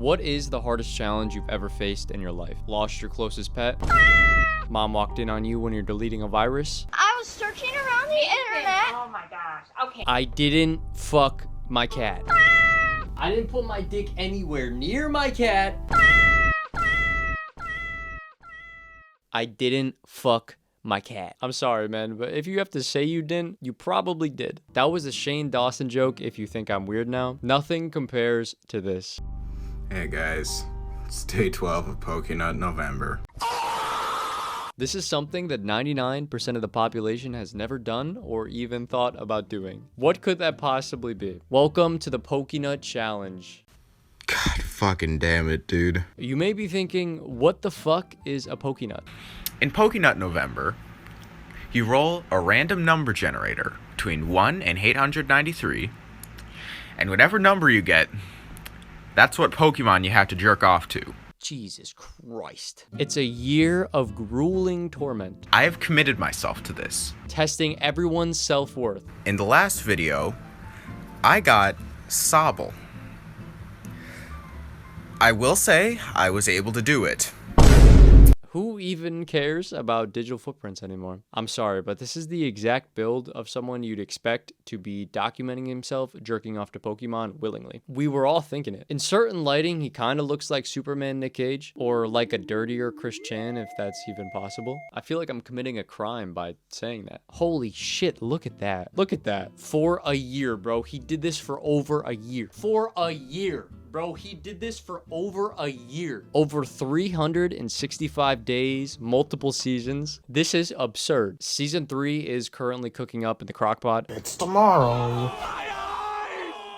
What is the hardest challenge you've ever faced in your life? Lost your closest pet? Mom walked in on you when you're deleting a virus? I was searching around the internet. Oh my gosh. Okay. I didn't fuck my cat. I didn't put my dick anywhere near my cat. I didn't fuck my cat. I'm sorry, man, but if you have to say you didn't, you probably did. That was a Shane Dawson joke if you think I'm weird now. Nothing compares to this. Hey guys, it's day 12 of Pokenut November. This is something that 99% of the population has never done or even thought about doing. What could that possibly be? Welcome to the Pokenut Challenge. God fucking damn it, dude. You may be thinking, what the fuck is a Pokenut? In Pokenut November, you roll a random number generator between 1 and 893, and whatever number you get, that's what Pokemon you have to jerk off to. Jesus Christ. It's a year of grueling torment. I have committed myself to this. Testing everyone's self-worth. In the last video, I got Sobble. I will say I was able to do it. Who even cares about digital footprints anymore? I'm sorry, but this is the exact build of someone you'd expect to be documenting himself jerking off to Pokemon willingly. We were all thinking it. In certain lighting, he kind of looks like Superman Nick Cage, or like a dirtier Chris Chan, if that's even possible. I feel like I'm committing a crime by saying that. Holy shit, look at that. Look at that. For a year, bro. He did this for over a year. For a year. Bro, he did this for over a year. Over 365 days, multiple seasons. This is absurd. Season 3 is currently cooking up in the crockpot. It's tomorrow.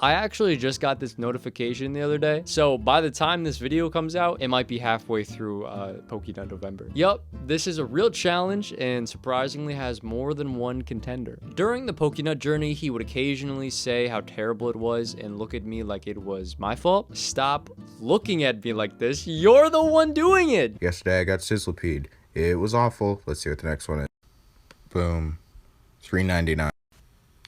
I actually just got this notification the other day, so by the time this video comes out, it might be halfway through Pokenut November. Yup, this is a real challenge and surprisingly has more than one contender. During the Pokenut journey, he would occasionally say how terrible it was and look at me like it was my fault. Stop looking at me like this. You're the one doing it. Yesterday I got Sizzlepeed. It was awful. Let's see what the next one is. Boom. $3.99.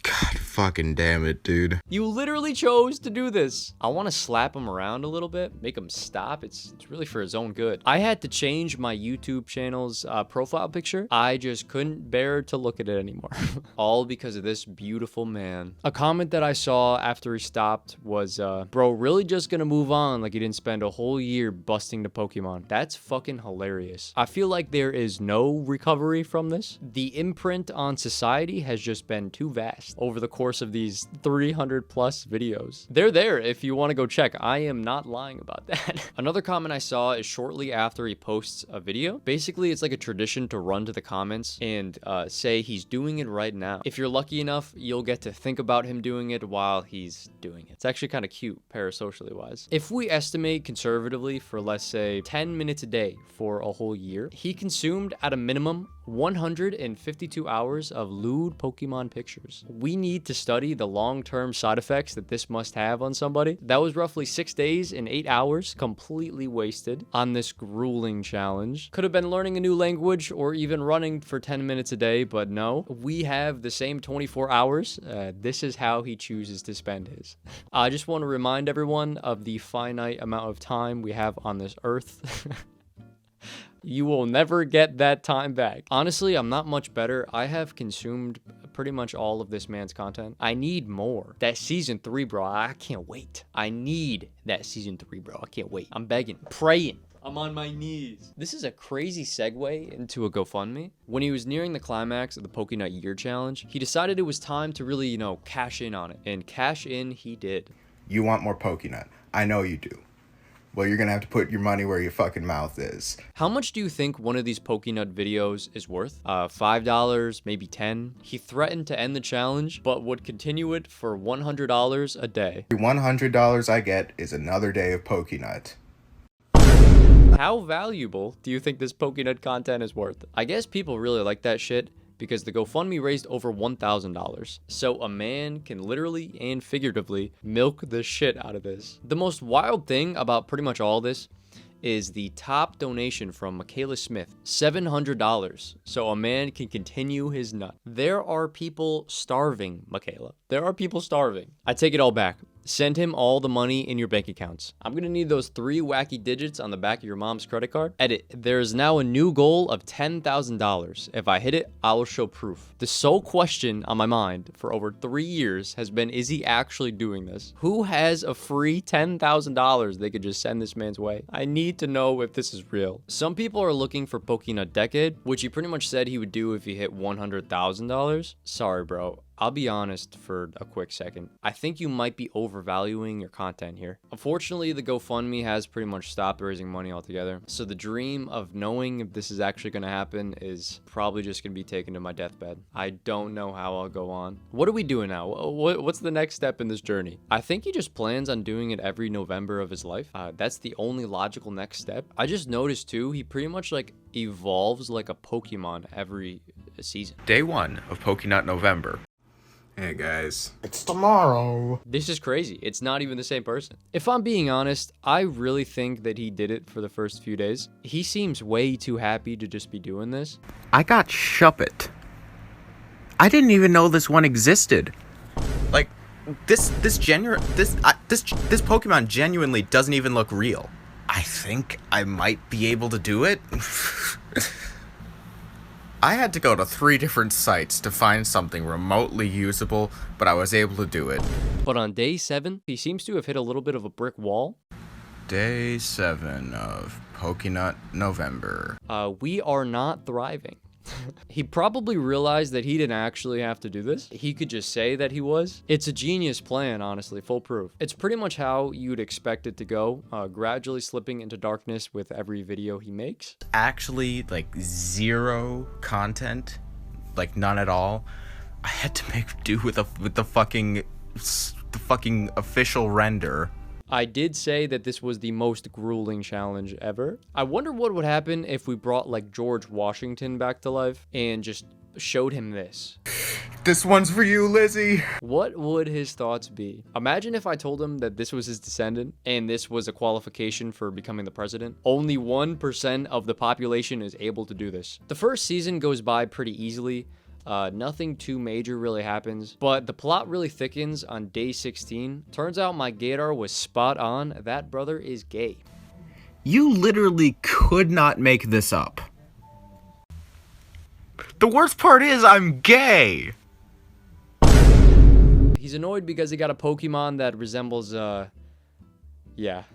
God fucking damn it, dude. You literally chose to do this. I want to slap him around a little bit, make him stop. It's really for his own good. I had to change my YouTube channel's profile picture. I just couldn't bear to look at it anymore. All because of this beautiful man. A comment that I saw after he stopped was, bro, really just gonna move on like you didn't spend a whole year busting the Pokemon. That's fucking hilarious. I feel like there is no recovery from this. The imprint on society has just been too vast over the course of these 300 plus videos. They're there if you want to go check. I am not lying about that. Another comment I saw is shortly after he posts a video. Basically, it's like a tradition to run to the comments and say he's doing it right now. If you're lucky enough, you'll get to think about him doing it while he's doing it. It's actually kind of cute, parasocially wise. If we estimate conservatively for, let's say, 10 minutes a day for a whole year, he consumed at a minimum 152 hours of lewd Pokemon pictures. We need to study the long-term side effects that this must have on somebody. That was roughly 6 days and 8 hours completely wasted on this grueling challenge. Could have been learning a new language or even running for 10 minutes a day, but no. We have the same 24 hours. This is how he chooses to spend his. I just want to remind everyone of the finite amount of time we have on this earth. You will never get that time back. Honestly, I'm not much better. I have consumed pretty much all of this man's content. I need more. That season 3, bro, I can't wait. I need that season 3, bro. I can't wait. I'm begging, praying. I'm on my knees. This is a crazy segue into a GoFundMe. When he was nearing the climax of the Pokenut Year Challenge, he decided it was time to really, cash in on it. And cash in he did. You want more Pokenut. I know you do. Well, you're gonna have to put your money where your fucking mouth is. How much do you think one of these Pokenut videos is worth? $5, maybe $10? He threatened to end the challenge, but would continue it for $100 a day. The $100 I get is another day of Pokenut. How valuable do you think this Pokenut content is worth? I guess people really like that shit because the GoFundMe raised over $1,000. So a man can literally and figuratively milk the shit out of this. The most wild thing about pretty much all this is the top donation from Michaela Smith, $700, so a man can continue his nut. There are people starving, Michaela. There are people starving. I take it all back. Send him all the money in your bank accounts. I'm gonna need those 3 wacky digits on the back of your mom's credit card. Edit, there is now a new goal of $10,000. If I hit it, I will show proof. The sole question on my mind for over 3 years has been, is he actually doing this? Who has a free $10,000 they could just send this man's way? I need to know if this is real. Some people are looking for Pokenut Decade, which he pretty much said he would do if he hit $100,000. Sorry, bro. I'll be honest for a quick second. I think you might be overvaluing your content here. Unfortunately, the GoFundMe has pretty much stopped raising money altogether. So the dream of knowing if this is actually going to happen is probably just going to be taken to my deathbed. I don't know how I'll go on. What are we doing now? What's the next step in this journey? I think he just plans on doing it every November of his life. That's the only logical next step. I just noticed too, he pretty much like evolves like a Pokemon every season. Day 1 of Pokenut November. Hey guys, it's tomorrow. This is crazy. It's not even the same person. If I'm being honest, I really think that he did it for the first few days. He seems way too happy to just be doing this. I got Shuppet. I didn't even know this one existed. Like, this Pokemon genuinely doesn't even look real. I think I might be able to do it. I had to go to 3 different sites to find something remotely usable, but I was able to do it. But on day 7, he seems to have hit a little bit of a brick wall. Day 7 of Pokenut November. We are not thriving. He probably realized that he didn't actually have to do this. He could just say that he was. It's a genius plan, honestly, full proof. It's pretty much how you'd expect it to go, gradually slipping into darkness with every video he makes. Actually, like, 0 content, like none at all. I had to make do with the fucking official render. I did say that this was the most grueling challenge ever. I wonder what would happen if we brought like George Washington back to life and just showed him this. This one's for you, Lizzie. What would his thoughts be? Imagine if I told him that this was his descendant and this was a qualification for becoming the president. Only 1% of the population is able to do this. The first season goes by pretty easily. Nothing too major really happens, but the plot really thickens on day 16. Turns out my gaydar was spot on. That brother is gay. You literally could not make this up. The worst part is I'm gay. He's annoyed because he got a Pokemon that resembles, yeah.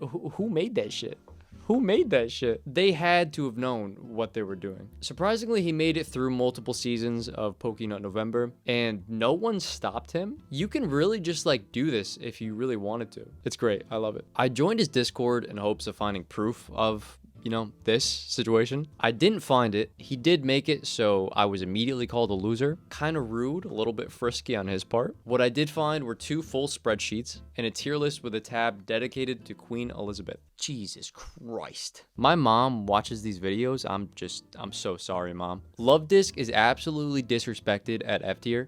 Who made that shit? Who made that shit? They had to have known what they were doing. Surprisingly, he made it through multiple seasons of Pokenut November, and no one stopped him. You can really just like do this if you really wanted to. It's great. I love it. I joined his Discord in hopes of finding proof of, you know, this situation. I didn't find it. He did make it, so I was immediately called a loser. Kind of rude, a little bit frisky on his part. What I did find were 2 full spreadsheets and a tier list with a tab dedicated to Queen Elizabeth. Jesus Christ. My mom watches these videos. I'm so sorry, Mom. Love Disc is absolutely disrespected at F tier.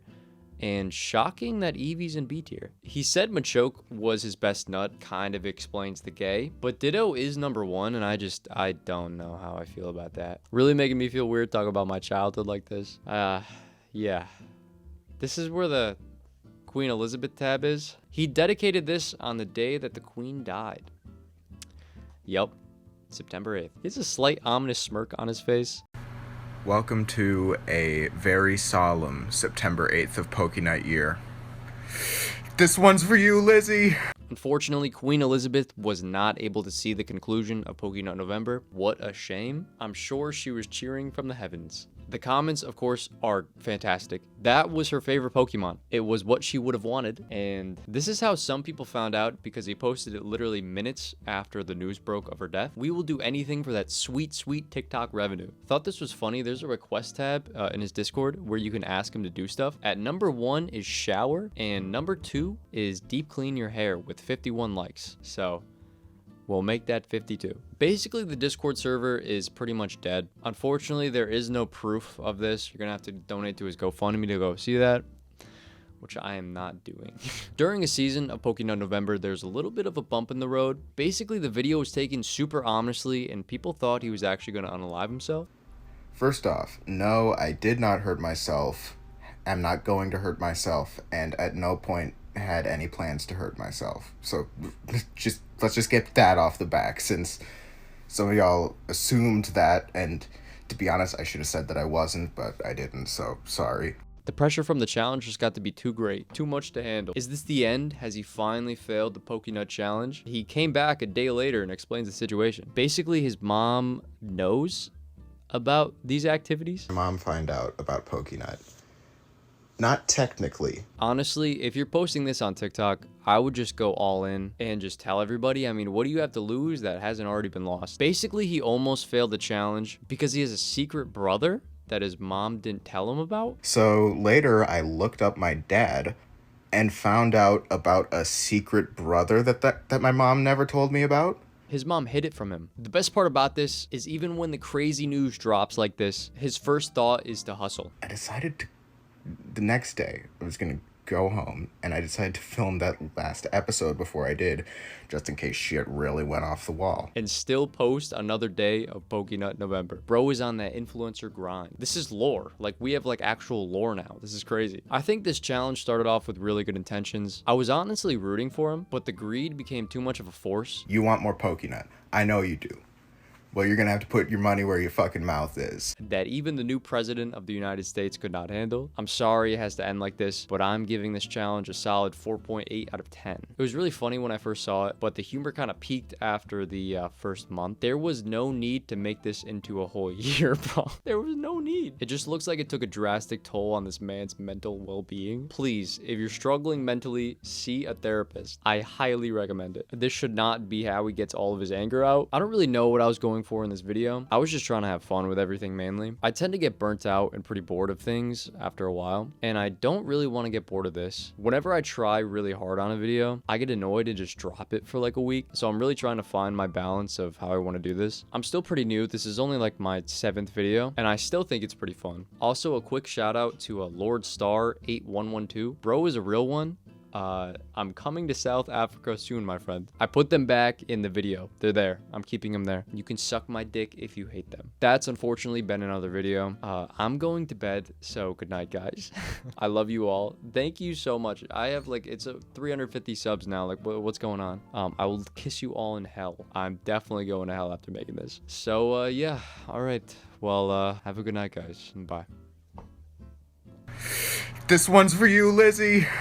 And shocking that Eevee's in B tier. He said Machoke was his best nut, kind of explains the gay, but Ditto is number 1, and I don't know how I feel about that. Really making me feel weird talking about my childhood like this. Yeah. This is where the Queen Elizabeth tab is. He dedicated this on the day that the Queen died. Yup, September 8th. He has a slight ominous smirk on his face. Welcome to a very solemn September 8th of Pokenut year. This one's for you, Lizzie. Unfortunately, Queen Elizabeth was not able to see the conclusion of Pokenut November. What a shame. I'm sure she was cheering from the heavens. The comments, of course, are fantastic. That was her favorite Pokemon. It was what she would have wanted. And this is how some people found out, because he posted it literally minutes after the news broke of her death. We will do anything for that sweet, sweet TikTok revenue. Thought this was funny. There's a request tab in his Discord where you can ask him to do stuff. At number 1 is shower, and number 2 is deep clean your hair with 51 likes. So we'll make that 52. Basically, the Discord server is pretty much dead. Unfortunately, there is no proof of this. You're gonna have to donate to his GoFundMe to go see that, which I am not doing. During a season of Pokenut November, there's a little bit of a bump in the road. Basically, the video was taken super ominously, and people thought he was actually gonna unalive himself. First off, no, I did not hurt myself. I'm not going to hurt myself, and at no point had any plans to hurt myself. So let's just get that off the back, since some of y'all assumed that, and to be honest, I should have said that I wasn't, but I didn't, so sorry. The pressure from the challenge just got to be too great, too much to handle. Is this the end? Has he finally failed the Pokenut challenge? He came back a day later and explains the situation. Basically, his mom knows about these activities. My mom find out about Pokenut. Not technically. Honestly, if you're posting this on TikTok, I would just go all in and just tell everybody. I mean, what do you have to lose that hasn't already been lost? Basically, he almost failed the challenge because he has a secret brother that his mom didn't tell him about. So later, I looked up my dad and found out about a secret brother that my mom never told me about. His mom hid it from him. The best part about this is even when the crazy news drops like this, his first thought is to hustle. I decided to, the next day, I was going to go home, and I decided to film that last episode before I did, just in case shit really went off the wall. And still post another day of Pokenut November. Bro is on that influencer grind. This is lore. Like, we have like actual lore now. This is crazy. I think this challenge started off with really good intentions. I was honestly rooting for him, but the greed became too much of a force. You want more Pokenut. I know you do. Well, you're gonna have to put your money where your fucking mouth is. That even the new president of the United States could not handle. I'm sorry it has to end like this, but I'm giving this challenge a solid 4.8 out of 10. It was really funny when I first saw it, but the humor kind of peaked after the first month. There was no need to make this into a whole year, bro. There was no need. It just looks like it took a drastic toll on this man's mental well-being. Please, if you're struggling mentally, see a therapist. I highly recommend it. This should not be how he gets all of his anger out. I don't really know what I was going for in this video. I was just trying to have fun with everything mainly. I tend to get burnt out and pretty bored of things after a while, and I don't really want to get bored of this. Whenever I try really hard on a video, I get annoyed and just drop it for like a week. So I'm really trying to find my balance of how I want to do this. I'm still pretty new. This is only like my 7th video, and I still think it's pretty fun. Also, a quick shout out to Lord Star 8112. Bro is a real one. I'm coming to South Africa soon, my friend. I put them back in the video. They're there. I'm keeping them there. You can suck my dick if you hate them. That's unfortunately been another video. I'm going to bed, so good night, guys. I love you all. Thank you so much. I have like, it's a 350 subs now. Like, what's going on? I will kiss you all in hell. I'm definitely going to hell after making this. So, yeah. All right. Well, have a good night, guys. Bye. This one's for you, Lizzie.